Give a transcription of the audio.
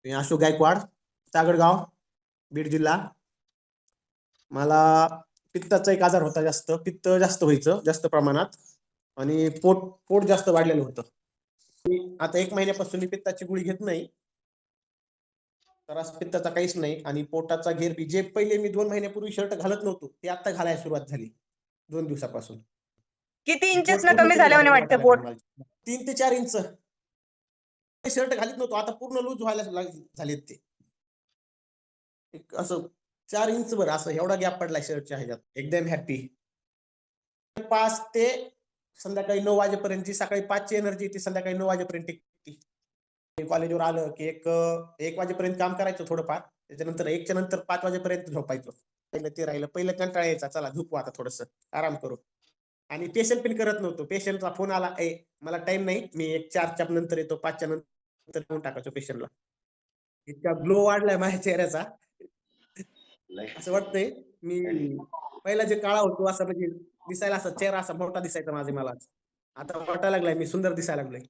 मी अशोक गायकवाड, तागडगाव, बीड जिल्हा. मला पित्ताचा एक आजार होता, पित्त जास्त व्हायचं जास्त प्रमाणात आणि पोट जास्त वाढलेलं होतं. आता 1 महिन्यापासून मी पित्ताची गोळी घेत नाही. त्रास पित्ताचा काहीच नाही आणि पोटाचा घेर बी जे पहिले मी 2 महिन्यापूर्वी शर्ट घालत नव्हतो ते आता घालायला सुरुवात झाली 2 दिवसापासून. किती पोट इंचेस पूर्ण कमी कमी झाल्याने झाल्याचं वाटतं वाटायला पोट? लागलं मला. 3 ते 4 इंच शर्ट घालीत नव्हतो, आता पूर्ण लूज व्हायला झालेत ते. एक असं 4 इंच वर असं एवढा गॅप पडलाय शर्टच्या ह्याच्यात. एकदम हॅपी. 5 ते संध्याकाळी 9 वाजेपर्यंत सकाळी 5 ची एनर्जी ती संध्याकाळी 9 वाजेपर्यंत टिकते. कॉलेजवर आलं की एक वाजेपर्यंत काम करायचं थोडंफार. त्याच्यानंतर 1च्या नंतर 5 वाजेपर्यंत झोपायचं. ते राहिलं. पहिलं कंटाळा यायचा, चला झोपू आता थोडंसं, आराम करू. आणि पेशंट पण करत नव्हतो. पेशंटचा फोन आला, मला टाइम नाही, मी 4च्या नंतर येतो, 5च्या नंतर फोन टाकायचो पेशंटला. इतका ग्लो वाढलाय माझ्या चेहऱ्याचा. असं वाटतंय मी पहिला जे काळा होतो असं म्हणजे दिसायला असा चेहरा असा मोठा दिसायचा मला. आता वाटायला लागलाय मी सुंदर दिसायला लागलोय.